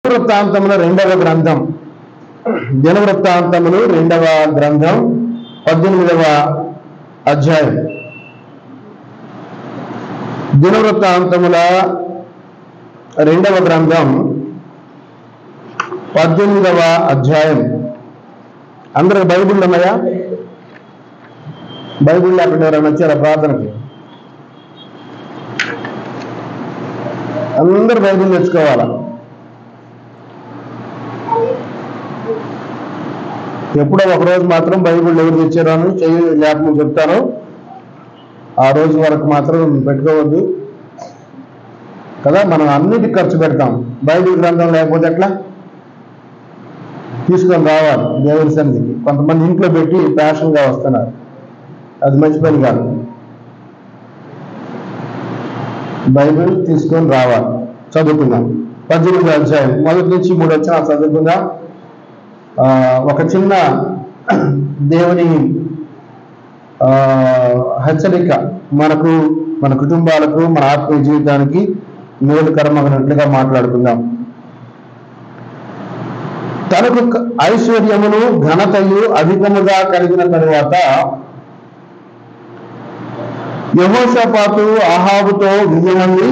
వృత్తాంతముల రెండవ గ్రంథం దినవృత్తాంతములు రెండవ గ్రంథం 18వ అధ్యాయం. దినవృత్తాంతముల రెండవ గ్రంథం 18వ అధ్యాయం. అందరూ బైబిల్ ఉన్నాయా? బైబిల్ అక్కడ ఎవరైనా వచ్చారా ప్రార్థనకి? అందరూ బైబిల్ తెచ్చుకోవాలా? ఎప్పుడో ఒకరోజు మాత్రం బైబిల్ ఎవరు తెచ్చారని జ్ఞాపకం చెప్తాను. ఆ రోజు వరకు మాత్రం పెట్టుకోవద్దు కదా. మనం అన్నిటికి ఖర్చు పెడతాం. బైబిల్ గ్రంథం లేకపోతే ఎట్లా? తీసుకొని రావాలి దేవుని సన్నిధికి. కొంతమంది ఇంట్లో పెట్టి ప్యాషన్గా వస్తున్నారు. అది మంచి పని కాదు. బైబిల్ తీసుకొని రావాలి. చదువుకుందాం. 18వ అధ్యాయం 1 నుంచి 3 వచ్చిన చదువుకుందాం. ఒక చిన్న దేవుని హెచ్చరిక మనకు, మన కుటుంబాలకు, మన ఆత్మీయ జీవితానికి మేలుకరమగినట్లుగా మాట్లాడుకుందాం. తనకు ఐశ్వర్యమును ఘనతయు అధికముగా కలిగిన తరువాత యెహోషాపాతు అహాబుతో విజయమంది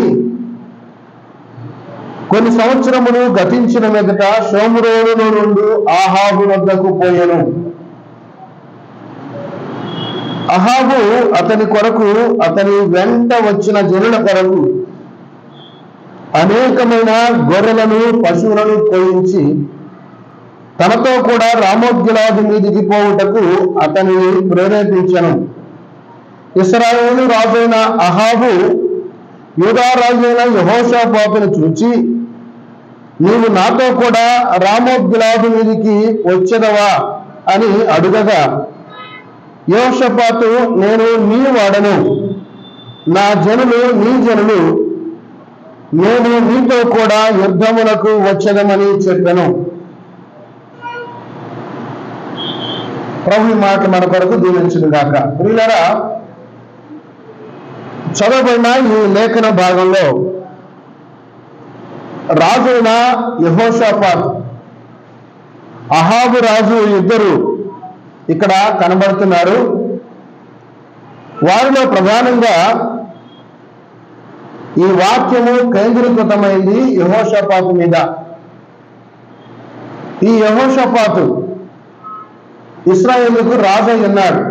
కొన్ని సంవత్సరములు గతించిన మీదట షోమ్రోనులో నుండి అహాబు వద్దకు పోయెను. అహాబు అతని కొరకు, అతని వెంట వచ్చిన జనుల కొరకు అనేకమైన గొర్రెలను, పశువులను పోయించి తనతో కూడా రామోత్గిలాదు మీదికి పోవుటకు అతనిని ప్రేరేపించెను. ఇశ్రాయేలు రాజైన అహాబు యూదా రాజైన యెహోషాపాతును చూచి, నీవు నాతో కూడా రామోత్గిలాదు మీదికి వచ్చెదవా అని అడుగగా, యెహోషాపాతు, నేను నీ వాడను, నా జనులు నీ జనులు, నేను నీతో కూడా యుద్ధములకు వచ్చెదమని చెప్పెను. ప్రభు మాట మన కొరకు దీవించును గాక. ప్రియులారా, చదవబడిన ఈ లేఖన భాగంలో రాజైన యెహోషాపాతు, అహాబు రాజు ఇద్దరు ఇక్కడ కనబడుతున్నారు. వారిలో ప్రధానంగా ఈ వాక్యము కేంద్రీకృతమైంది యెహోషాపాతు మీద. ఈ యెహోషాపాతు ఇశ్రాయేలుకు రాజు ఉన్నాడు,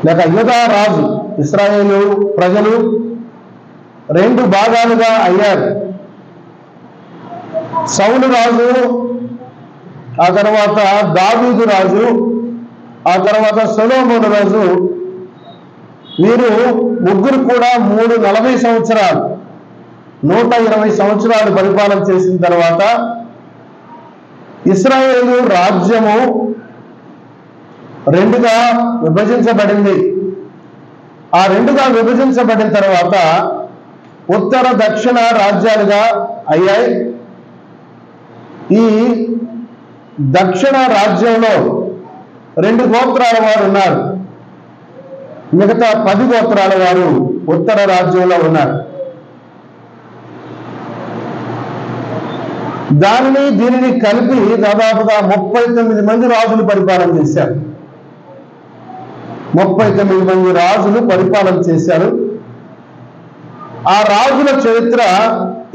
లేక యూదా రాజు. ఇశ్రాయేలు ప్రజలు 2 భాగాలుగా అయ్యారు. సౌలు రాజు, ఆ తర్వాత దావీదు రాజు, ఆ తర్వాత సొలొమోను రాజు. వీరు ముగ్గురు కూడా 40 సంవత్సరాలు 120 సంవత్సరాలు పరిపాలన చేసిన తర్వాత ఇశ్రాయేలు రాజ్యము 2గా విభజించబడింది. ఆ 2గా విభజించబడిన తర్వాత ఉత్తర దక్షిణ రాజ్యాలుగా అయ్యాయి. ఈ దక్షిణ రాజ్యంలో 2 గోత్రాల వారు ఉన్నారు. మిగతా 10 గోత్రాల వారు ఉత్తర రాజ్యంలో ఉన్నారు. దీనిని కలిపి దాదాపుగా 39 మంది రాజులు పరిపాలన చేశారు. 39 మంది రాజులు పరిపాలన చేశారు. ఆ రాజుల చరిత్ర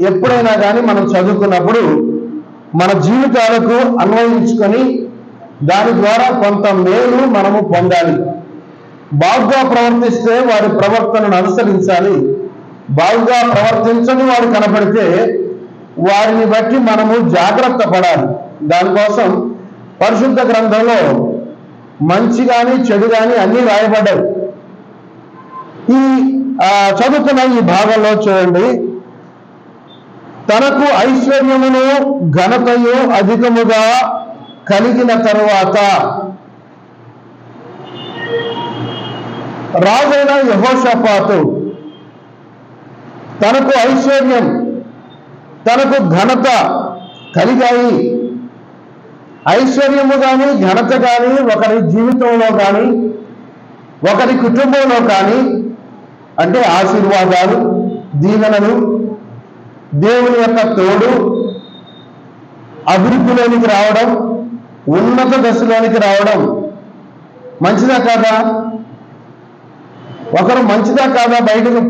ఎప్పుడైనా కానీ మనం చదువుకున్నప్పుడు మన జీవితాలకు అన్వయించుకొని దాని ద్వారా కొంత మేలు మనము పొందాలి. బాగుగా ప్రవర్తిస్తే వారి ప్రవర్తనను అనుసరించాలి. బాగుగా ప్రవర్తించని వారు కనపడితే వారిని బట్టి మనము జాగ్రత్త పడాలి. దానికోసం పరిశుద్ధ గ్రంథంలో మంచి కానీ చెడు కానీ అన్నీ రాయబడ్డాయి. ఈ చదువుతున్న ఈ భాగంలో చూడండి, తనకు ఐశ్వర్యమును ఘనతయు అధికముగా కలిగిన తరువాత రాజైన యెహోషాపాతు తనకు ఐశ్వర్యం, తనకు ఘనత కలిగాయి. ఐశ్వర్యము కానీ ఘనత కానీ ఒకరి జీవితంలో కానీ ఒకరి కుటుంబంలో కానీ, అంటే ఆశీర్వాదాలు, దీవెనలు, దేవుని యొక్క తోడు, అభివృద్ధిలోనికి రావడం, ఉన్నత దశలోనికి రావడం మంచిదా కాదా? ఒకరు మంచిదా కాదా?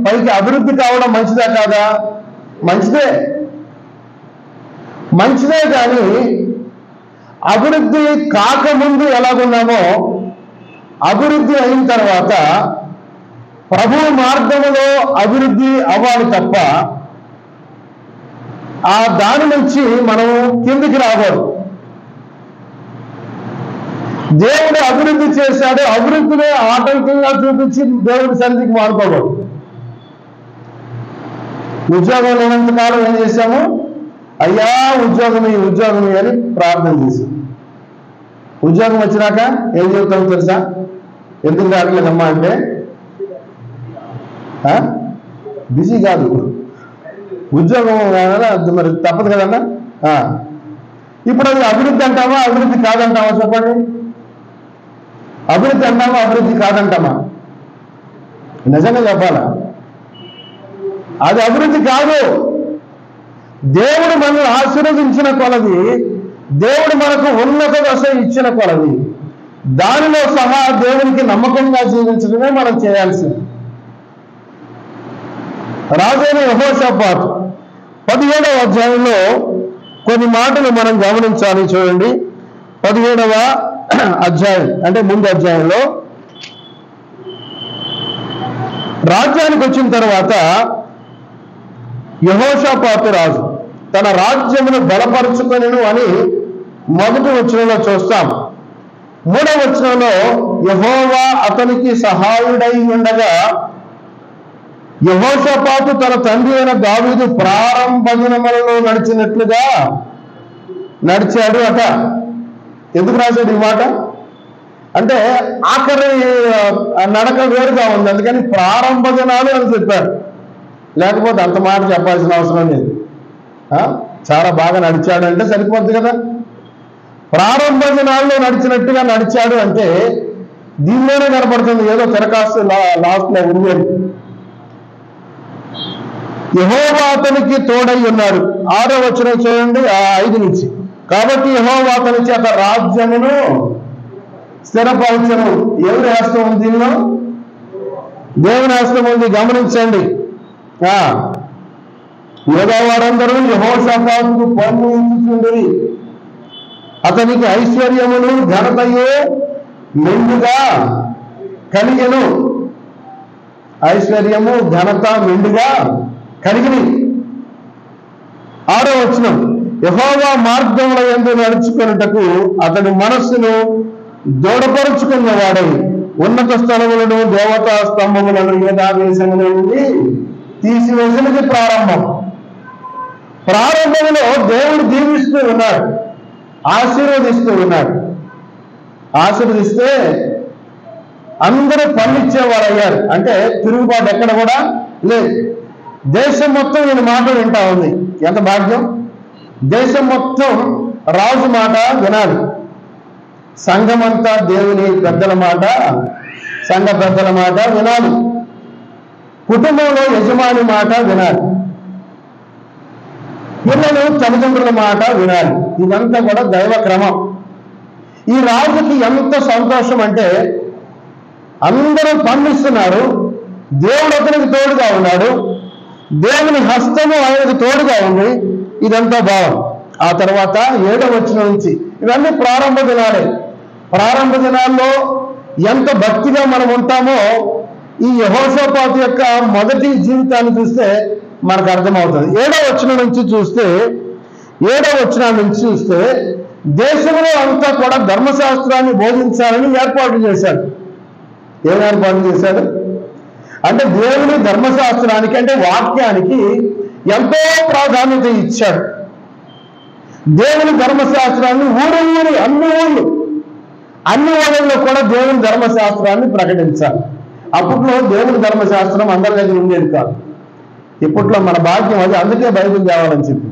పైకి అభివృద్ధి కావడం మంచిదా కాదా? మంచిదే. మంచిదే. కానీ అభివృద్ధి కాకముందు ఎలాగున్నామో అభివృద్ధి అయిన తర్వాత ప్రభు మార్గములో అభివృద్ధి అవ్వాలి తప్ప ఆ దాని నుంచి మనం కిందికి రాకూడదు. దేవుడు అభివృద్ధి చేశాడు, అభివృద్ధిని ఆటంకంగా చూపించి దేవుడి సన్నిధికి మారుకోకూడదు. ఉద్యోగం లేనంతకాలం ఏం చేశాము? అయ్యా ఉద్యోగం అని ప్రార్థన చేశాం. ఉద్యోగం వచ్చినాక ఏం చెబుతాం తెలుసా? ఎందుకు రావట్లేదమ్మా అంటే బిజీ కాదు, ఉద్యోగం మరి తప్పదు కదన్నా. ఇప్పుడు అది అభివృద్ధి అంటామా అభివృద్ధి కాదంటామా? చెప్పండి. అభివృద్ధి అంటామా అభివృద్ధి కాదంటామా? నిజంగా చెప్పాలా? అది అభివృద్ధి కాదు. దేవుడు మనల్ని ఆశీర్వదించిన కొలది, దేవుడు మనకు ఉన్నత దశ ఇచ్చిన కొలది, దానిలో సహా దేవునికి నమ్మకంగా జీవించడమే మనం చేయాల్సింది. రాజైన యెహోషాపాతు 17వ అధ్యాయంలో కొన్ని మాటలు మనం గమనించాలి. చూడండి, 17వ అధ్యాయం అంటే ముందు అధ్యాయంలో రాజ్యానికి వచ్చిన తర్వాత యెహోషాపాతు రాజు తన రాజ్యమును బలపరుచుకొనెను అని మొదటి వచనంలో చూస్తాం. 3వ వచనంలో యెహోవా అతనికి సహాయుడై ఉండగా యెహోషాపాతు తన తండ్రి అయిన దావీదు ప్రారంభ దినములలో నడిచినట్లుగా నడిచాడు అట. ఎందుకు రాశాడు ఈ మాట అంటే ఆఖరి నడక వేరుగా ఉంది, అందుకని ప్రారంభ దినాలు అని చెప్పారు. లేకపోతే అంత మాట చెప్పాల్సిన అవసరం లేదు. చాలా బాగా నడిచాడు అంటే సరిపోద్ది కదా. ప్రారంభ దినాల్లో నడిచినట్టుగా నడిచాడు అంటే దీనిలోనే కనపడుతుంది, ఏదో తిరకాస్తు లాస్ట్లో ఉండేది. యెహోవా అతనికి తోడై ఉన్నాడు. 6వ వచనం చూడండి, 5 నుంచి. కాబట్టి యెహోవా అతని చేత రాజ్యమును స్థిరపరచును. ఎవరి హస్తం ఉంది దీనిలో? దేవుని హస్తం ఉంది. గమనించండి. యూదా వారందరూ యెహోషాపాతుకు పన్ను ఇచ్చుచుండిరి. అతనికి ఐశ్వర్యమును ఘనతయు మెండుగా కలిగెను. ఐశ్వర్యము ఘనత మెండుగా కలిగినవి. 6వ వచనం, యెహోవా మార్గముల యందు నడుచుకొనుటకు అతని మనస్సును దృఢపరుచుకున్నవాడై ఉన్నత స్థలములను దేవతా స్తంభములను యూదా దేశముల నుండి తీసివేసినది ప్రారంభంలో దేవుడు దీవిస్తూ ఉన్నాడు, ఆశీర్వదిస్తూ ఉన్నాడు. ఆశీర్వదిస్తే అందరూ పన్నిచ్చేవారు అయ్యారు. అంటే తిరుగుబాటు ఎక్కడ కూడా లేదు. దేశం మొత్తం ఈయన మాట వింటా ఉంది. ఎంత భాగ్యం! దేశం మొత్తం రాజు మాట వినాలి. సంఘమంతా దేవుని పెద్దల మాట, సంఘ పెద్దల మాట వినాలి. కుటుంబంలో యజమాని మాట వినాలి. పిల్లలు తల్లిదండ్రుల మాట వినాలి. ఇదంతా కూడా దైవ క్రమం. ఈ రాజుకి ఎంత సంతోషం అంటే అందరూ పన్నిస్తున్నారు, దేవుడు అతనికి తోడుగా ఉన్నాడు, దేవుని హస్తము ఆయనకు తోడుగా ఉంది. ఇదంతా భావం. ఆ తర్వాత 7వ వచనం నుంచి ఇవన్నీ ప్రారంభ దినాలే. ప్రారంభ దినాల్లో ఎంత భక్తిగా మనం ఉంటామో ఈ యెహోషాపాతు యొక్క మొదటి జీవితాన్ని చూస్తే మనకు అర్థమవుతుంది. 7వ వచనం నుంచి చూస్తే దేశంలో అంతా కూడా ధర్మశాస్త్రాన్ని బోధించాలని ఏర్పాటు చేశాడు. ఏం ఏర్పాటు చేశాడు అంటే దేవుని ధర్మశాస్త్రానికి అంటే వాక్యానికి ఎంతో ప్రాధాన్యత ఇచ్చాడు. దేవుని ధర్మశాస్త్రాన్ని అన్ని ఊళ్ళల్లో కూడా దేవుని ధర్మశాస్త్రాన్ని ప్రకటించాలి. అప్పట్లో దేవుని ధర్మశాస్త్రం అందరి దగ్గర ఉండేది కాదు. ఇప్పట్లో మన భాగ్యం అది, అందుకే బైబిల్ తేవాలని చెప్పి.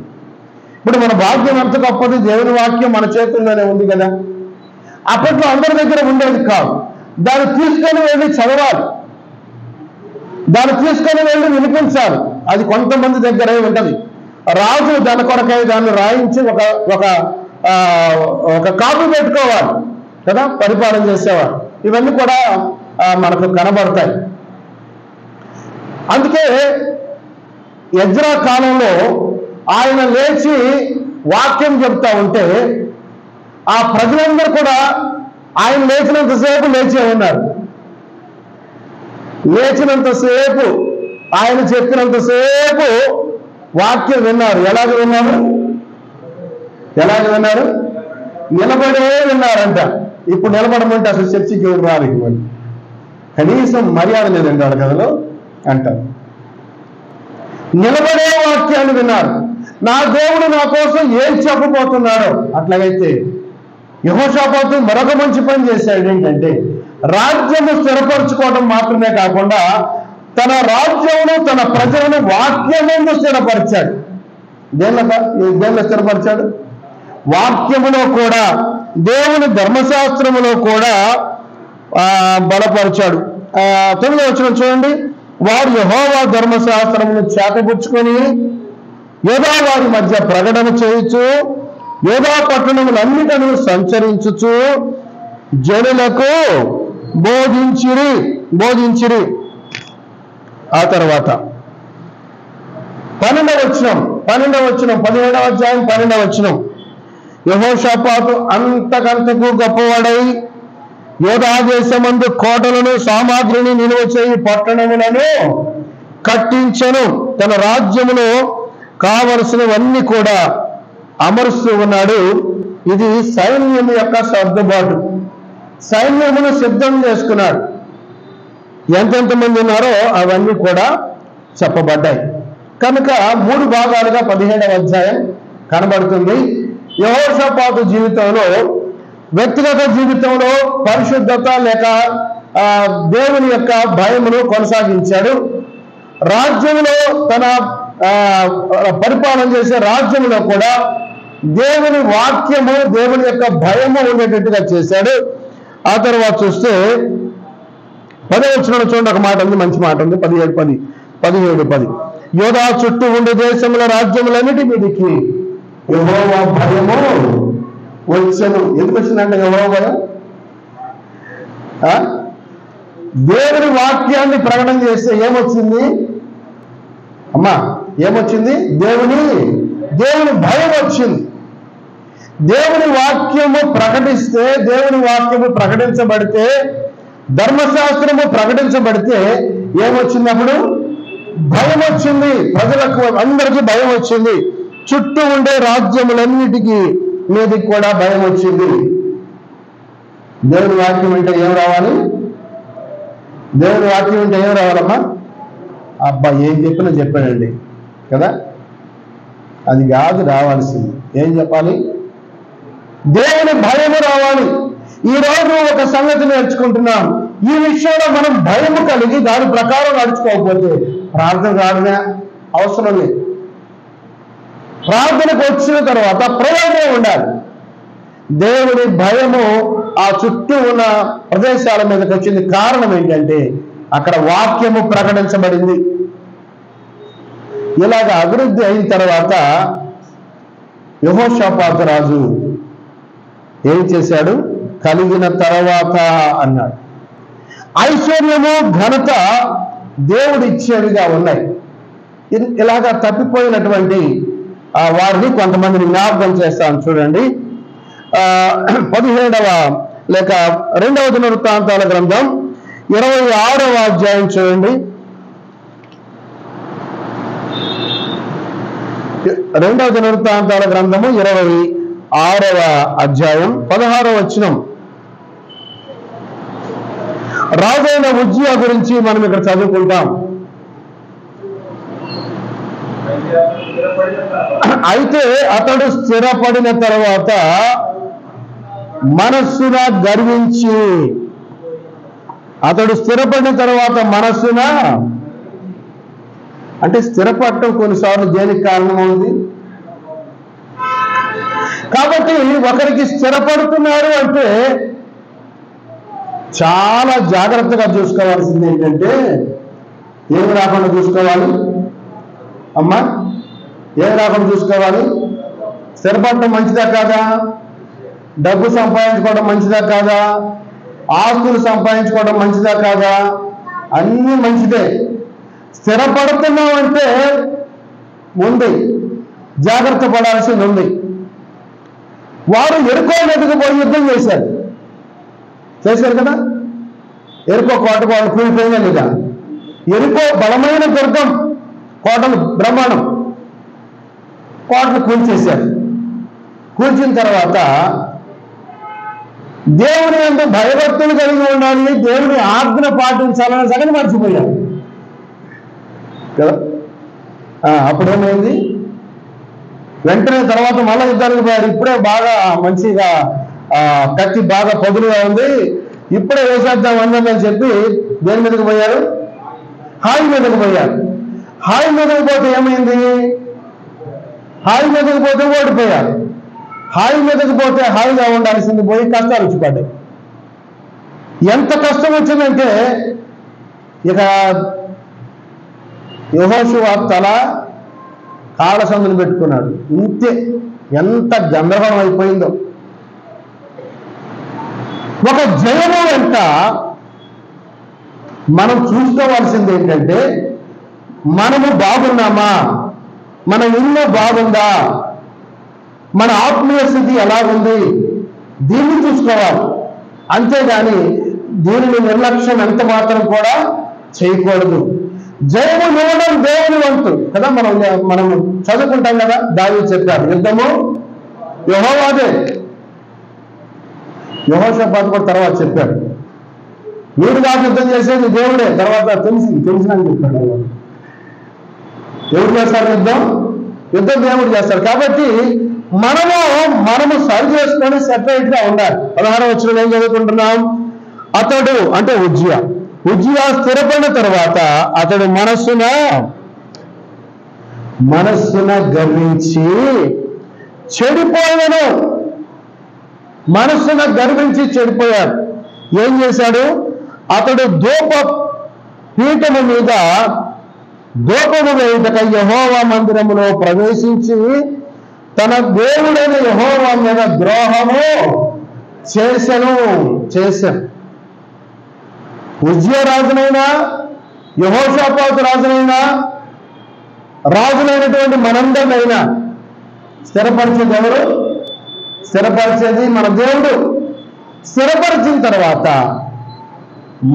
ఇప్పుడు మన భాగ్యం ఎంత గొప్పది, దేవుని వాక్యం మన చేతుల్లోనే ఉంది కదా. అప్పట్లో అందరి దగ్గర ఉండేది కాదు. దాన్ని తీసుకొని వెళ్ళి చదవాలి, దాన్ని తీసుకొని వెళ్ళి వినిపించాలి. అది కొంతమంది దగ్గరే ఉంటుంది. రాజు దాని కొరకై దాన్ని రాయించి ఒక కాపీ పెట్టుకోవాలి కదా, పరిపాలన చేసేవాడు. ఇవన్నీ కూడా మనకు కనబడతాయి. అందుకే ఎజ్రా కాలంలో ఆయన లేచి వాక్యం చెప్తా ఉంటే ఆ ప్రజలందరూ కూడా ఆయన లేచినంతసేపు లేచే ఉన్నారు. లేచినంతసేపు ఆయన చెప్పినంతసేపు వాక్యం విన్నారు. ఎలాగ విన్నారు? నిలబడే విన్నారంట. ఇప్పుడు నిలబడమంటే అసలు చర్చికి ఎవరు రారు, కనీసం మర్యాద లేదండి వాళ్ళ కథలో అంటారు. నిలబడే వాక్యాన్ని విన్నారు. నా దేవుడు నా కోసం ఏం చెప్పబోతున్నాడో. అట్లాగైతే యెహోషాపాతు మరొక మంచి పని చేశాడు. ఏంటంటే రాజ్యము స్థిరపరచుకోవడం మాత్రమే కాకుండా తన రాజ్యమును తన ప్రజలను వాక్యమును స్థిరపరిచాడు. దేనిలో స్థిరపరిచాడు? వాక్యములో కూడా, దేవుని ధర్మశాస్త్రములో కూడా బలపరిచాడు. 9వ వచనం చూడండి. వారు యెహోవా ధర్మశాస్త్రమును చేతపుచ్చుకొని యోధా వారి మధ్య ప్రకటన చేయుచు యోధా పట్టణములన్నిటను సంచరించుచు జనులకు బోధించిరి. ఆ తర్వాత 12వ వచనం 17వ అధ్యాయం 12వ వచనం. యెహోషాపాతు అంతకంతకు గొప్పవాడై యోధా దేశమందు కోటలను సామాగ్రిని నిలువ చేయి పట్టణములను కట్టించెను. తన రాజ్యములో కావలసినవన్నీ కూడా అమరుస్తూ ఉన్నాడు. ఇది సైన్యము యొక్క సర్దుబాటు. సైన్యమును సిద్ధం చేసుకున్నాడు. ఎంతెంతమంది ఉన్నారో అవన్నీ కూడా చెప్పబడ్డాయి. కనుక 3 భాగాలుగా 17వ అధ్యాయం కనబడుతుంది. యెహోషాపాతు జీవితంలో, వ్యక్తిగత జీవితంలో పరిశుద్ధత లేక దేవుని యొక్క భయమును కొనసాగించాడు. రాజ్యంలో తన పరిపాలన చేసే రాజ్యంలో కూడా దేవుని వాక్యము, దేవుని యొక్క భయము ఉండేటట్టుగా చేశాడు. ఆ తర్వాత చూస్తే 10వ వచనంలో చూడండి, ఒక మాట ఉంది, మంచి మాట ఉంది. 17:10 యోధా చుట్టూ ఉండే దేశముల రాజ్యములన్నిటి మీదకి యెహోవా భయము వచ్చెను. ఎందుకు వచ్చిందంటే యెహోవా భయం? దేవుని వాక్యాన్ని ప్రకటన చేస్తే ఏమొచ్చింది అమ్మా? ఏమొచ్చింది? దేవుని భయం వచ్చింది. దేవుని వాక్యము ప్రకటిస్తే, దేవుని వాక్యము ప్రకటించబడితే, ధర్మశాస్త్రము ప్రకటించబడితే ఏమొచ్చింది? అప్పుడు భయం వచ్చింది. ప్రజలకు అందరికీ భయం వచ్చింది. చుట్టూ ఉండే రాజ్యములన్నిటికీ మీదికి కూడా భయం వచ్చింది. దేవుని వాక్యం అంటే ఏం రావాలి? దేవుని వాక్యం అంటే ఏం రావాలమ్మా? అబ్బా ఏం చెప్పినా చెప్పాడండి కదా, అది కాదు రావాల్సింది. ఏం చెప్పాలి? దేవుని భయము రావాలి. ఈరోజు ఒక సంగతి నేర్చుకుంటున్నాం. ఈ విషయంలో మనం భయము కలిగి దాని ప్రకారం నడుచుకోకపోతే ప్రార్థన రావడమే అవసరం లేదు. ప్రార్థనకు వచ్చిన తర్వాత ప్రయోజనం ఉండాలి. దేవుని భయము ఆ చుట్టూ ఉన్న ప్రదేశాల మీదకి వచ్చింది. కారణం ఏంటంటే అక్కడ వాక్యము ప్రకటించబడింది. ఇలాగ అభివృద్ధి అయిన తర్వాత యెహోషాపాతు రాజు ఏం చేశాడు? కలిగిన తర్వాత అన్నాడు. ఐశ్వర్యము ఘనత దేవుడు ఇచ్చేవిగా ఉన్నాయి. ఇలాగా తప్పిపోయినటువంటి వారిని కొంతమందిని జ్ఞాపకం చేస్తాను. చూడండి, 17వ లేక 2వ దినవృత్తాంతాల గ్రంథం 26వ అధ్యాయం చూడండి. 2వ దినవృత్తాంతాల గ్రంథము 26వ అధ్యాయం 16వ వచనం. రాజైన ఉజ్జియా గురించి మనం ఇక్కడ చదువుకుంటాం. అయితే అతడు స్థిరపడిన తర్వాత మనస్సున గర్వించి, అతడు స్థిరపడిన తర్వాత మనస్సున అంటే స్థిరపడటం కొన్నిసార్లు దేనికి కారణమవుతుంది? కాబట్టి ఒకరికి స్థిరపడుతున్నారు అంటే చాలా జాగ్రత్తగా చూసుకోవాల్సింది ఏంటంటే ఏమి రాకుండా చూసుకోవాలి అమ్మా? ఏం రాకుండా చూసుకోవాలి? స్థిరపడటం మంచిదా కాదా? డబ్బు సంపాదించుకోవడం మంచిదా కాదా? ఆస్తులు సంపాదించుకోవడం మంచిదా కాదా? అన్నీ మంచిదే. స్థిరపడుతున్నాం అంటే ఉంది, జాగ్రత్త పడాల్సింది ఉంది. వారు ఎరుకో మీదకి పోయి యుద్ధం చేశారు కదా. ఎరుకో కోట వాళ్ళు కూలిపోయిందా లేదా? ఎరుకో బలమైన దుర్గం, కోటలు బ్రహ్మాండం, కోటలు కూల్చేశారు. కూల్చిన తర్వాత దేవుని యందు భయభక్తులు కలిగి ఉండాలి, దేవుని ఆజ్ఞ పాటించాలనే సంగతి మర్చిపోయారు కదా. అప్పుడేమైంది? వెంటనే తర్వాత మళ్ళా యుద్ధానికి పోయారు. ఇప్పుడే బాగా మంచిగా కత్తి బాగా పదులుగా ఉంది, ఇప్పుడే వేసేద్దాం అందదని చెప్పి దేని మీదకి పోయారు? హాయి మీదకి పోయారు. హాయి మీదకి పోతే ఏమైంది? హాయి మీదకి పోతే ఓడిపోయారు. హాయి మీదకి పోతే హాయిగా ఉండాల్సింది పోయి కష్టాలు వచ్చి పడ్డాయి. ఎంత కష్టం వచ్చిందంటే ఇక యెహోషువ తల కాళ్ళ సందులు పెట్టుకున్నాడు. ఇంతే, ఎంత గందరగోళం అయిపోయిందో. ఒక జయము వెంట మనం చూసుకోవాల్సింది ఏంటంటే, మనము బాగున్నామా, మన ఇల్లు బాగుందా, మన ఆత్మీయ స్థితి ఎలాగుంది, దీన్ని చూసుకోవాలి. అంతేగాని దీనిని నిర్లక్ష్యం ఎంత మాత్రం కూడా చేయకూడదు. జయము ఇవ్వడం దేవుని వంతు కదా. మనం చదువుకుంటాం కదా, దావీదు చెప్పారు, యుద్ధము యెహోవాదే. యెహోషాపాతు కూడా తర్వాత చెప్పాడు, మీరు కాదు యుద్ధం చేసేది దేవుడే. తర్వాత తెలిసినని చెప్పాడు. ఎవరు చేస్తారు యుద్ధం? దేవుడు చేస్తాడు. కాబట్టి మనము సరి చేసుకొని సెపరేట్ గా ఉండాలి. 16వ వచనంలో ఏం చదువుకుంటున్నాం? అతడు అంటే ఉజ్జియా స్థిరపడిన తర్వాత అతడు మనస్సున గర్వించి చెడిపోయాను. మనస్సున గర్వించి చెడిపోయాడు. ఏం చేశాడు? అతడు ధూప పీఠము మీద ధూపము వేయుటకై యెహోవా మందిరములో ప్రవేశించి తన దేవుడైన యెహోవా మీద ద్రోహము చేశాను. ఉజ్జియా రాజునైనా, యెహోషాపాతు రాజునైనటువంటి మనందరినైనా స్థిరపరిచేది ఎవరు? స్థిరపరిచేది మన దేవుడు. స్థిరపరిచిన తర్వాత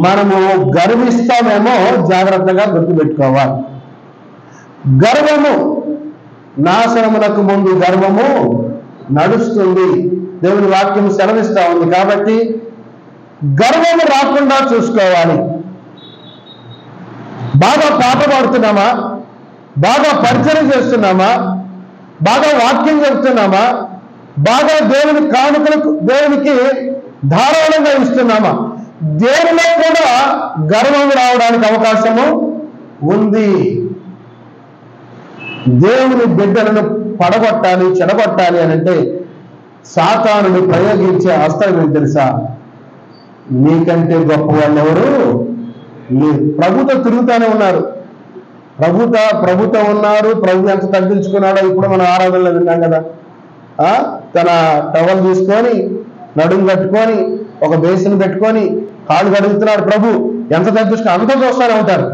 మనము గర్విస్తామేమో జాగ్రత్తగా గుర్తుపెట్టుకోవాలి. గర్వము నాశనములకు ముందు గర్వము నడుస్తుంది, దేవుని వాక్యం సెలవిస్తా ఉంది. కాబట్టి గర్వము రాకుండా చూసుకోవాలి. బాగా పాట పాడుతున్నామా, బాగా పరిచయం చేస్తున్నామా, బాగా వాక్యం చెప్తున్నామా, బాగా దేవుని కానుకలకు దేవునికి ధారాళంగా ఇస్తున్నామా, దేవునిలో కూడా గర్వం రావడానికి అవకాశము ఉంది. దేవుని బిడ్డలను పడగొట్టాలి, చెడగొట్టాలి అని అంటే సాతానుడు ప్రయోగించే అస్త్రం ఏంటి తెలుసా? నీకంటే గొప్ప వాళ్ళు ఎవరు? ప్రభుతో తిరుగుతానే ఉన్నారు. ప్రభుతో ఉన్నారు. ప్రభు ఎంత తగ్గించుకున్నాడో ఇప్పుడు మనం ఆరాధనలో విన్నాం కదా. తన టవల్ తీసుకొని నడుము కట్టుకొని ఒక బేసిన్ పెట్టుకొని కాళ్ళు కడుగుతున్నాడు. ప్రభు ఎంత తగ్గించుకుని అంతా చూస్తూనే ఉంటారు.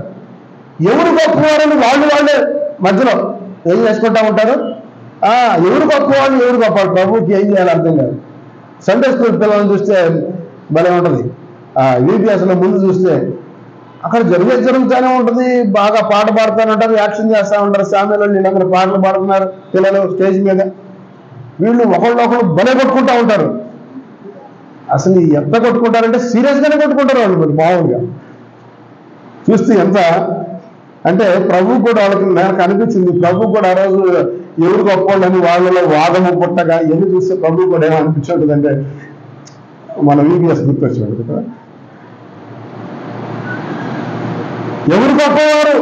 ఎవరు గొప్పవారని వాళ్ళే మధ్యలో ఏం చేసుకుంటా ఉంటారు. ఎవరు గొప్పవాళ్ళు, ఎవరు గొప్పవాళ్ళు, ప్రభుకి ఏం చేయాలి అర్థం కాదు. సండే స్కూల్ పిల్లలను చూస్తే భలే ఉంటుంది. VPSలో ముందు చూస్తే అక్కడ జరుగుతూనే ఉంటుంది. బాగా పాట పాడుతూనే ఉంటారు, యాక్షన్ చేస్తూ ఉంటారు. సామెలో వీళ్ళందరూ పాటలు పాడుతున్నారు పిల్లలు స్టేజ్ మీద. వీళ్ళు ఒకళ్ళు భలే కొట్టుకుంటూ ఉంటారు. అసలు ఎంత కొట్టుకుంటారంటే సీరియస్గానే కొట్టుకుంటారు వాళ్ళు. మరి మామూలుగా చూస్తే ఎంత అంటే ప్రభు కూడా వాళ్ళకి నాకు అనిపించింది. ప్రభు కూడా ఆ రోజు ఎవరు గొప్పవాళ్ళని వాళ్ళలో వాదము పుట్టగా ఎన్ని చూస్తే ప్రభు కూడా ఏమనిపించదు అంటే మన VPS గుర్తొచ్చాడు కదా. ఎవరు గొప్పవారు?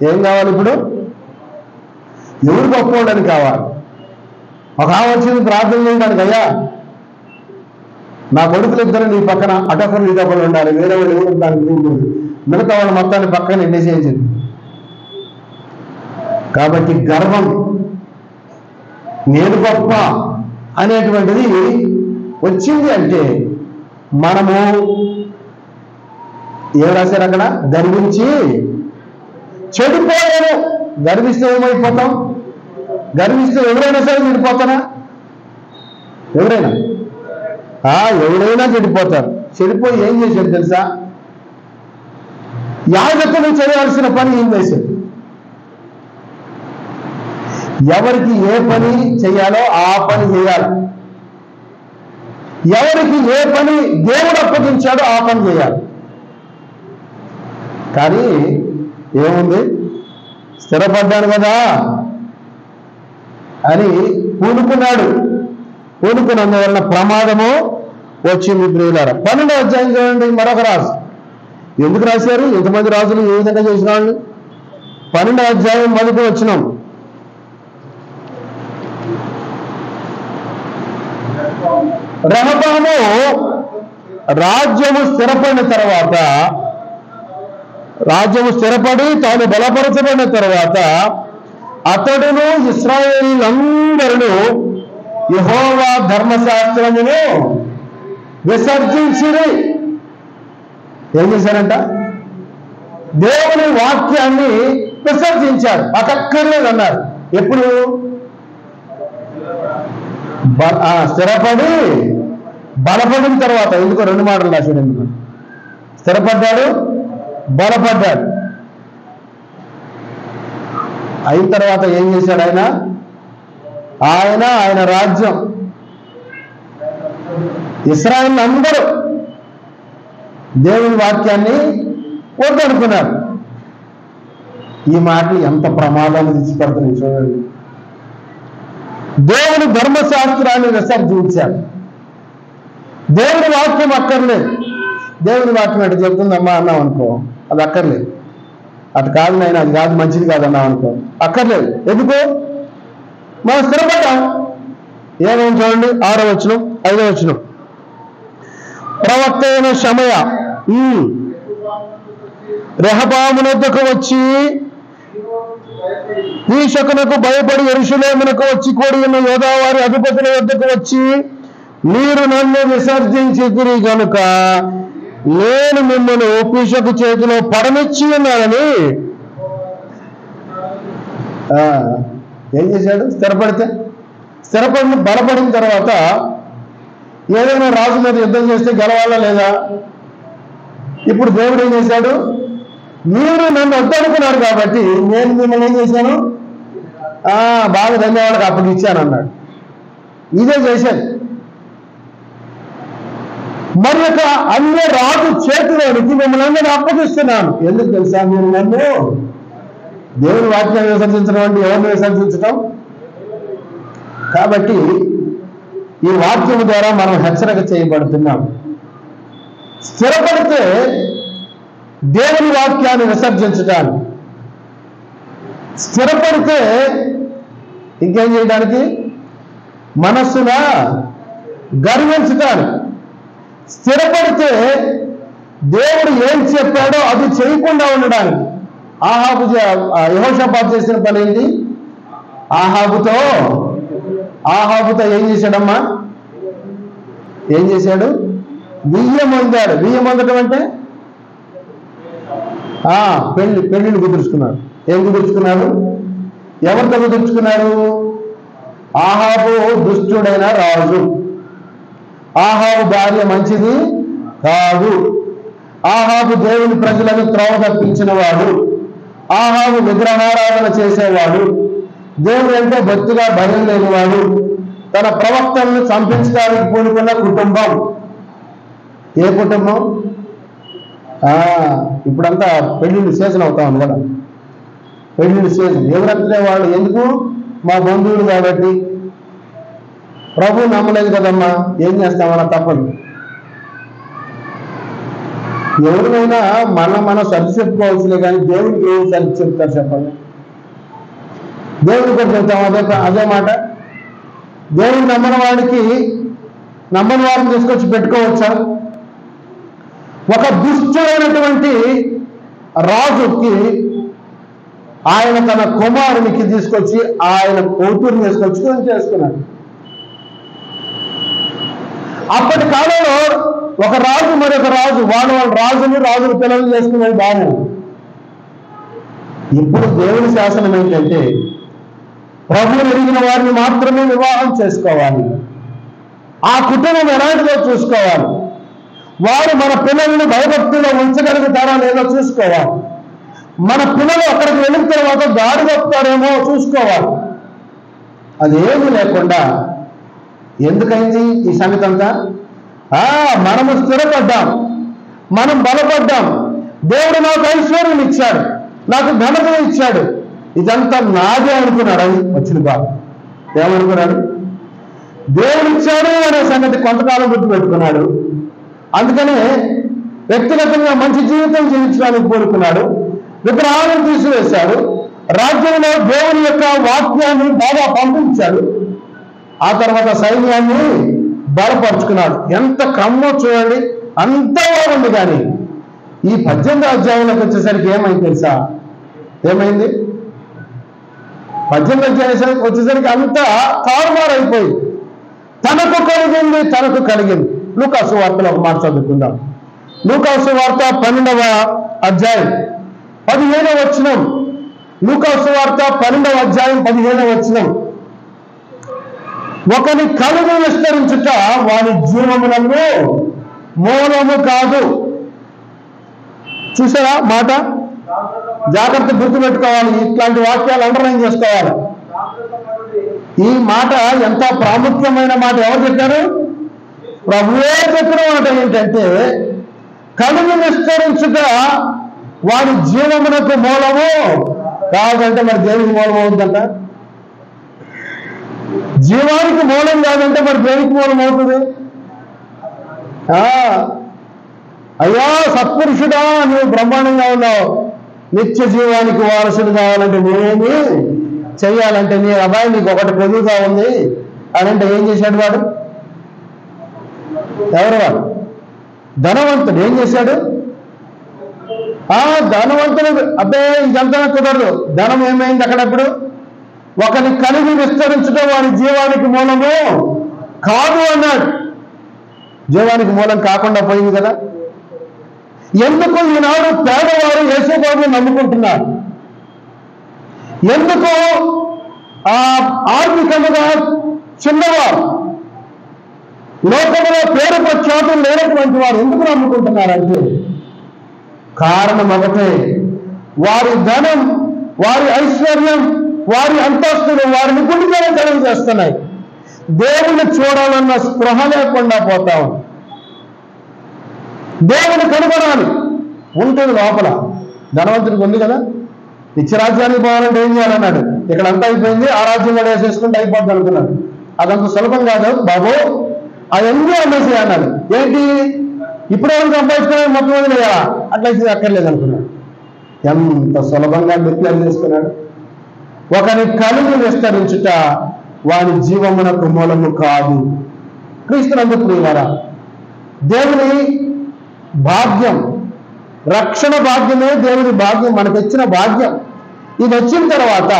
ఏం కావాలి ఇప్పుడు? ఎవరు గొప్పవాళ్ళని కావాలి. ఒక వచ్చింది ప్రార్థన చేయడానికి, అయ్యా నా కొడుకులు ఇద్దరు నీ పక్కన అటొకరు ఇదొకరు ఉండాలి, వేరే వాళ్ళు ఎవరు దానికి మిగతా వాళ్ళ మొత్తాన్ని పక్కన ఎన్నేసేసింది. కాబట్టి గర్వం, నేను గొప్ప అనేటువంటిది వచ్చింది అంటే మనము ఏం రాశారు అక్కడ? గర్వించి చెడిపోయాను. గర్విస్తే ఏమైపోతాం? గర్విస్తే ఎవరైనా సరే చెడిపోతారా? ఎవరైనా చెడిపోతారు. చెడిపోయి ఏం చేశాడు తెలుసా? యాజకులు చేయాల్సిన పని ఏం చేశాడు? ఎవరికి ఏ పని చేయాలో ఆ పని చేయాలి. ఎవరికి ఏ పని దేవుడు అప్పగించాడో ఆ పని చేయాలి. కానీ ఏముంది? స్థిరపడ్డాను కదా అని పూనుకున్నాడు. పూనుకున్నందువలన ప్రమాదము వచ్చింది. ప్రియులారా, 12వ అధ్యాయం చూడండి. మరొక రాజు. ఎందుకు రాశారు? ఎంతమంది రాజులు ఏ విధంగా చేసిన వాళ్ళు? 12వ అధ్యాయం మొదటి వచనం. రెహబాము రాజ్యము స్థిరపడి తాను బలపరచబడిన తర్వాత అతడును ఇశ్రాయేలీయులందరూ యెహోవా ధర్మశాస్త్రమును విసర్జించిరి. ఏం చేశారంట? దేవుని వాక్యాన్ని విసర్జించారు. అక్కర్లేదు అన్నారు. ఎప్పుడు? స్థిరపడి బలపడిన తర్వాత. ఎందుకో 2 మాటలు రాశాడు. ఎందుకు? స్థిరపడ్డాడు, బలపడ్డాడు. అయిన తర్వాత ఏం చేశాడు ఆయన రాజ్యం, ఇశ్రాయేలు అందరూ దేవుని వాక్యాన్ని వద్దనుకున్నారు. ఈ మాటలు ఎంత ప్రమాదాన్ని తెచ్చిపెడుతున్నాయి చూడండి. దేవుని ధర్మశాస్త్రాన్ని విసర్జించారు. దేవుని వాక్యం అక్కర్లేదు. దేవుని వాక్యం అటు చెబుతుందమ్మా అన్నాం అనుకో, అది అక్కర్లేదు. అటు కాదు నాయన, అది కాదు, మంచిది కాదన్నాం అనుకో, అక్కర్లేదు. ఎందుకు? మనం స్థిరపడ్డాం. ఏమేమి చూడండి. 6వ వచనం, 5వ వచనం. ప్రవక్త అయిన షమయ రెహబామునొద్దకు వచ్చి ఈశకునకు భయపడి యెరూషలేమునకు వచ్చి కూడి ఉన్న యోధావారి అధిపతుల వద్దకు వచ్చి, మీరు నన్ను విసర్జించితిరి గనుక నేను మిమ్మల్ని పీషకు చేతిలో పడనిచ్చి ఉన్నానని. ఏం చేశాడు? స్థిరపడిన బలపడిన తర్వాత ఏదైనా రాజు మీద యుద్ధం చేస్తే గెలవాలా లేదా? ఇప్పుడు దేవుడు ఏం చేశాడు? మీరు నన్ను వద్దనుకున్నారు కాబట్టి నేను మిమ్మల్ని ఏం చేశాను? బాగా ధన్యవాదాలకు అప్పగిచ్చాను అన్నాడు. ఇదే చేశాడు. మరి ఒక అన్య రాజు చేతిలోనికి మిమ్మల్ని అందరినీ అప్పగిస్తున్నాను. ఎందుకు తెలుసా? మీరు నన్ను దేవుని వాక్యాన్ని విసర్జించడం అంటే ఎవరిని విసర్జించడం? కాబట్టి ఈ వాక్యం ద్వారా మనం హెచ్చరిక చేయబడుతున్నాం. స్థిరపడితే దేవుని వాక్యాన్ని విసర్జించడానికి, స్థిరపడితే ఇంకేం చేయడానికి? మనస్సున గర్వించడానికి. స్థిరపడితే దేవుడు ఏం చెప్పాడో అది చేయకుండా ఉండడానికి. యెహోషాపాతు చేసిన పని ఏంటి? ఆహాబుతో ఏం చేశాడమ్మా? ఏం చేశాడు? బియ్యం వండాడు. బియ్యం వండటం అంటే పెళ్లిని కుదుర్చుకున్నాడు. ఏం కుదుర్చుకున్నాడు? ఎవరితో కుదుర్చుకున్నాడు? ఆహాబు దుష్టుడైన రాజు. ఆహాబు భార్య మంచిది కాదు. ఆహాబు దేవుని ప్రజలను త్రోవ తప్పించిన వాడు. ఆహాబు విగ్రహారాధన చేసేవాడు. దేవుడు అంటే భక్తిగా భయం లేనివాడు. తన ప్రవక్తలను చంపించడానికి పూనుకున్న కుటుంబం. ఏ కుటుంబం? ఇప్పుడంతా పెళ్లిళ్ళు సీజన్ అవుతా ఉంది కదా. పెళ్లిళ్ళు సీజన్. ఎవరంటే వాళ్ళు ఎందుకు? మా బంధువులు కాబట్టి. ప్రభు నమ్మలేదు కదమ్మా, ఏం చేస్తామన్నా తప్పదు. ఎవరినైనా మనం సర్ది చెప్పుకోవాల్సిందే, కానీ దేవుడికి ఏం సర్ది చెప్తారు చెప్పండి? దేవుడికి కూడా చెప్తాం అదే మాట. దేవుడిని నమ్మని వారిని తీసుకొచ్చి పెట్టుకోవచ్చా? ఒక దుష్టుడైనటువంటి రాజుకి ఆయన తన కుమారునికి తీసుకొచ్చి ఆయన కూతురుని తీసుకొచ్చి చేసుకున్నాడు. అప్పటి కాలంలో ఒక రాజు మరొక రాజు వాళ్ళ రాజులు పిల్లలు చేసుకునేది బాగా. ఇప్పుడు దేవుని శాసనం ఏంటంటే ప్రభువుని ఎరిగిన వారిని మాత్రమే వివాహం చేసుకోవాలి. ఆ కుటుంబం ఎలాంటిదో చూసుకోవాలి. వారు మన పిల్లలను భయభక్తిలో ఉంచగలుగుతారా లేదో చూసుకోవాలి. మన పిల్లలు అక్కడికి వెళ్ళిన తర్వాత దారి తప్పుతారేమో చూసుకోవాలి. అదేమీ లేకుండా ఎందుకైంది ఈ సంగతి అంతా? మనము స్థిరపడ్డాం, మనం బలపడ్డాం, దేవుడు నాకు ఐశ్వర్యం ఇచ్చాడు, నాకు ఘనత ఇచ్చాడు, ఇదంతా నాదే అనుకున్నాడు. అని వచ్చిన బాబు ఏమనుకున్నాడు? దేవుడు ఇచ్చాడు అనే సంగతి కొంతకాలం గుర్తుపెట్టుకున్నాడు. అందుకనే వ్యక్తిగతంగా మంచి జీవితం జీవించడానికి కోరుకున్నాడు. విగ్రహాలను తీసివేశాడు. రాజ్యంలో దేవుని యొక్క వాక్యాన్ని బాగా పంపించాడు. ఆ తర్వాత సైన్యాన్ని బలపరుచుకున్నాడు. ఎంత క్రమం చూడండి, అంతా బాగుంది. కానీ ఈ 18వ అధ్యాయంలోకి వచ్చేసరికి ఏమైంది తెలుసా? ఏమైంది? 18వ అధ్యాయం వచ్చేసరికి అంతా తారుమారైపోయింది. తనకు కలిగింది. లూకాసు వార్తలో ఒక మాట చదువుకుందాం. లూకాసు వార్త 12వ అధ్యాయం 15వ వచనం. లూకాసు వార్త 12వ అధ్యాయం 15వ వచనం. ఒకని కలుగు విస్తరించుట వాని జీవమునకు మూలము కాదు. చూసారా మాట? జాగ్రత్త గుర్తుపెట్టుకోవాలి. ఇట్లాంటి వాక్యాలు అండర్లైన్ చేసుకోవాలి. ఈ మాట ఎంత ప్రాముఖ్యమైన మాట. ఎవరు చెప్పారు? ప్రభువే చెప్పిన మాట ఏంటంటే కలుగు విస్తరించుట వాడి జీవమునకు మూలము కాదంటే మరి దేవునికి మూలం అవుతుందంట. జీవానికి మూలం కాదంటే మరి దేనికి మూలం అవుతుంది? అయ్యా సత్పురుషుడా, నువ్వు బ్రహ్మాండంగా ఉన్నావు, నిత్య జీవానికి వారసుడు కావాలంటే నేనేమి చెయ్యాలంటే నీ అబ్బాయి నీకు ఒకటి పొదువుగా ఉంది అని అంటే ఏం చేశాడు వాడు? ఎవరు వాడు? ధనవంతుడు. ఏం చేశాడు? ధనవంతుడు అబ్బాయి ఇంకంతా కుదరదు. ధనం ఏమైంది అక్కడప్పుడు? ఒకని కలిగి విస్తరించడం వారి జీవానికి మూలము కాదు అన్నాడు. జీవానికి మూలం కాకుండా పోయింది కదా. ఎందుకు ఈనాడు పేదవారు యేసుబాబుని నమ్ముకుంటున్నారు? ఎందుకు ఆర్థికంగా చిన్నవారు, లోకంలో పేరు ప్రఖ్యాతులు లేనటువంటి వారు ఎందుకు నమ్ముకుంటున్నారంటే కారణం ఒకటే, వారి ధనం, వారి ఐశ్వర్యం, వారి అంతస్తులు వారిని గుండెగా కలుగు చేస్తున్నాయి. దేవుని చూడాలన్న స్పృహ లేకుండా పోతాం. దేవుని కనుగొనాలి ఉంటుంది లోపల. ధనవంతుడికి ఉంది కదా, నిత్యరాజ్యానికి పోవాలంటే ఏం చేయాలన్నాడు. ఇక్కడ అంతా అయిపోయింది, ఆ రాజ్యం కూడా వేసేసుకుంటే అయిపోద్ది అనుకున్నాడు. అదంత సులభం కాదు బాబు, అవన్నీ అమ్మేసి అన్నాడు. ఏంటి ఇప్పుడు ఎవరు సంపాదించుకున్నాడు మొత్తం వదిలేయా? అట్లా అక్కర్లేదు అనుకున్నాడు. ఎంత సులభంగా డిక్లేర్ చేసుకున్నాడు. ఒకరి కలిగి విస్తరించుట వారి జీవమునకు మూలము కాదు. క్రీస్తునందు ప్రియులారా, దేవుని భాగ్యం, రక్షణ భాగ్యమే దేవుని భాగ్యం, మనకు ఇచ్చిన భాగ్యం. ఇది వచ్చిన తర్వాత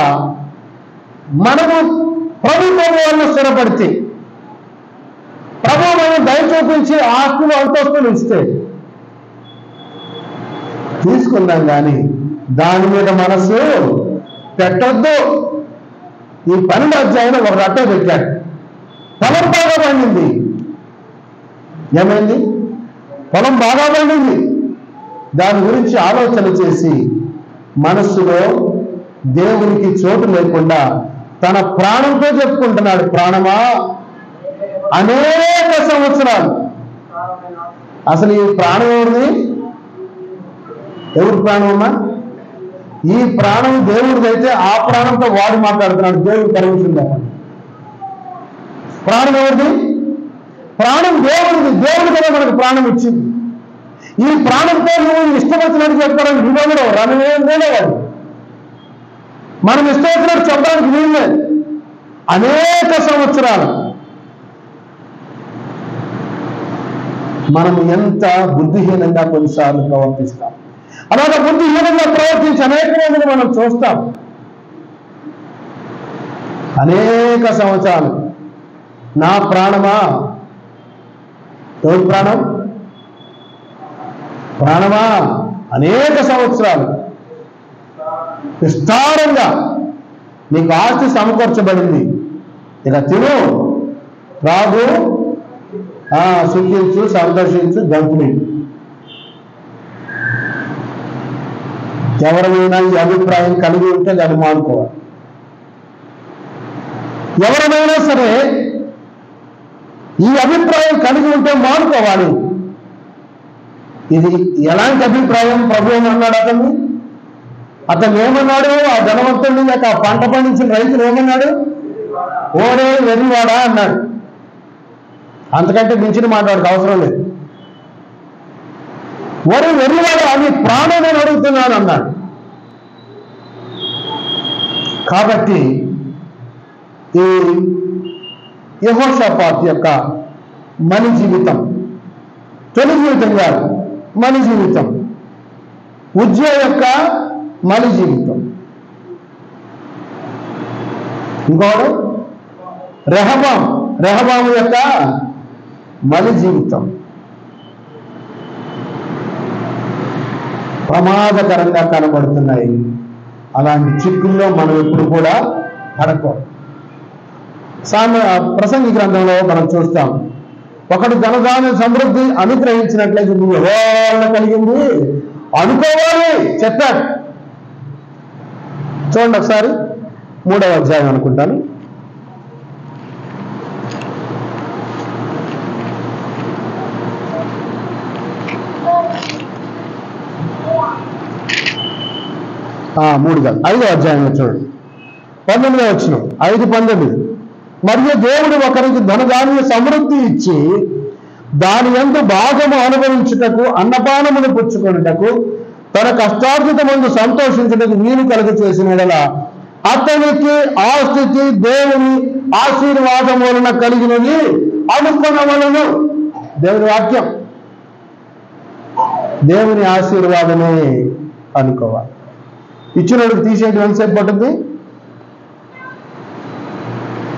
మనము ప్రభుత్వం స్థిరపడితే, ప్రభు మనం దయ చూపించి ఆస్తులు అంతస్తులు ఇస్తే తీసుకుందాం, కానీ దాని మీద మనసు పెట్టొద్దు. ఈ 12వ అధ్యాయంలో ఒక రట్ట పెట్టాడు. పొలం బాగా పండింది. ఏమైంది? పొలం బాగా పండింది. దాని గురించి ఆలోచన చేసి మనస్సులో దేవునికి చోటు లేకుండా తన ప్రాణంతో చెప్పుకుంటున్నాడు, ప్రాణమా అనేక సంవత్సరాలు. అసలు ఈ ప్రాణం ఎవరిది? ఎవరి ప్రాణం అమ్మా? ఈ ప్రాణం దేవుడిదైతే ఆ ప్రాణంతో వాడు మాట్లాడుతున్నాడు. దేవుడు పర్మిషన్ లేకుండా. ప్రాణం ఎవరిది? ప్రాణం దేవుడిది. దేవుడు కదా మనకు ప్రాణం ఇచ్చింది. ఈ ప్రాణంతో నువ్వు ఇష్టం వచ్చినట్టు చెప్పడానికి వీళ్ళు రమేం లేవాడు. మనం ఇష్టం వచ్చినట్టు చెప్పడానికి వీళ్ళే. అనేక సంవత్సరాలు మనం ఎంత బుద్ధిహీనంగా కొన్నిసార్లు ప్రవర్తిస్తాం. అలాగే బుద్ధిహీనంగా ప్రవర్తించి అనేక మందిని మనం చూస్తాం. అనేక సంవత్సరాలు నా ప్రాణమా, ఎవరి ప్రాణం? ప్రాణమా అనేక సంవత్సరాలు విస్తారంగా నీకు ఆస్తి సమకూర్చబడింది, ఇక తిను, రాదు, సుఖించు, సంతోషించు, గంతుని. ఎవరైనా ఈ అభిప్రాయం కలిగి ఉంటే దాన్ని మానుకోవాలి. ఎవరైనా సరే ఈ అభిప్రాయం కలిగి ఉంటే మానుకోవాలి. ఇది ఎలాంటి అభిప్రాయం? ప్రభు ఏమన్నాడు అతను ఏమన్నాడు? ఆ ధనవంతుడిని లేక ఆ పంట పండించిన రైతులు ఏమన్నాడు? ఓడే వెర్రివాడా అన్నాడు. అంతకంటే మించిన మాట్లాడక అవసరం లేదు. ఓడే వెర్రివాడా, నీ ప్రాణం నేను అడుగుతున్నాను అన్నాడు. కాబట్టి ఈ యెహోషాపాతు యొక్క మలి జీవితం, తొలి జీవితం కాదు, మలి జీవితం, ఉజ్జియా యొక్క మలి జీవితం, ఇంకోడు రెహబాము యొక్క మలి జీవితం ప్రమాదకరంగా కనబడుతున్నాయి. అలాంటి చిక్కుల్లో మనం ఎప్పుడు కూడా పడకూడదు. ప్రసంగి గ్రంథంలో మనం చూస్తాం, ఒకడు ధనధాన్య సమృద్ధి అనుగ్రహించినట్లయితే నువ్వు ఎవరిని కలిగింది అనుకోవాలి చెప్పాడు. చూడండి ఒకసారి 3వ అధ్యాయం అనుకుంటాను. మూడు కాదు, 5వ అధ్యాయంలో చూడండి, 19వ వచనం, 5:19. మరియు దేవుడు ఒకరికి ధనధాన్య సమృద్ధి ఇచ్చి దాని యందు భాగము అనుభవించుటకు, అన్నపానమును పుచ్చుకొనుటకు, తన కష్టార్జితమందు సంతోషించుటకు వీలు కలుగ చేసిన యెడల అతనికి ఆ స్థితి దేవుని ఆశీర్వాదం వలన కలిగినది అనుకొనవలెను. దేవుని వాక్యం, దేవుని ఆశీర్వాదమే అనుకోవాలి. ఇచ్చిన వాడికి తీసేయడం ఎంతసేపు పడుతుంది?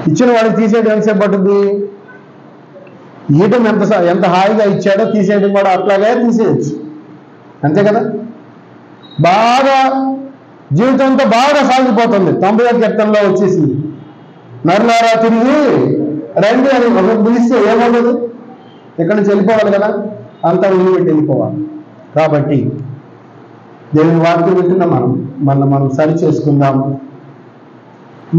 ఇచ్చిన వాడికి తీసేయడం ఎంతసేపు పడుతుంది? ఇయటం ఎంత హాయిగా ఇచ్చాడో తీసేయడం కూడా అట్లాగే తీసేయచ్చు, అంతే కదా. బాగా జీవితంతో బాగా సాగిపోతుంది. 90వ కీర్తనలో వచ్చేసింది, నరులారా తిరిగి రండి అని ఒక పిలిస్తే ఏమవుతుంది? ఇక్కడి నుంచి వెళ్ళిపోవాలి కదా, అంతా వదిలిపెట్టి వెళ్ళిపోవాలి. కాబట్టి దేవుని వాక్యం వింటున్నా మనం సరి చేసుకుందాం.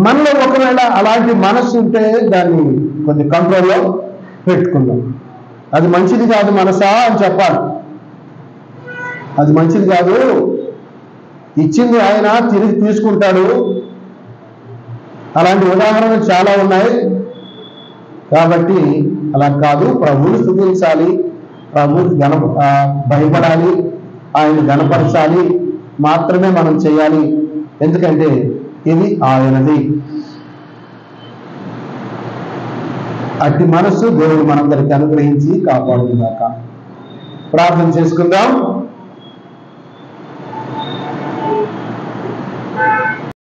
మనలో ఒకవేళ అలాంటి మనస్సు ఉంటే దాన్ని కొద్ది కంట్రోల్లో పెట్టుకుందాం. అది మంచిది కాదు మనసా అని చెప్పాలి. అది మంచిది కాదు, ఇచ్చింది ఆయన తిరిగి తీసుకుంటాడు. అలాంటి ఉదాహరణలు చాలా ఉన్నాయి. కాబట్టి అలా కాదు, ప్రభువుని స్తుతించాలి, ప్రభువుకి భయపడాలి, ఆయన గణపరచాలి మాత్రమే మనం చేయాలి. ఎందుకంటే ఇది ఆయనది. అట్టి మనస్సు దేవుడు మనందరికీ అనుగ్రహించి కాపాడుగాక. ప్రార్థన చేసుకుందాం.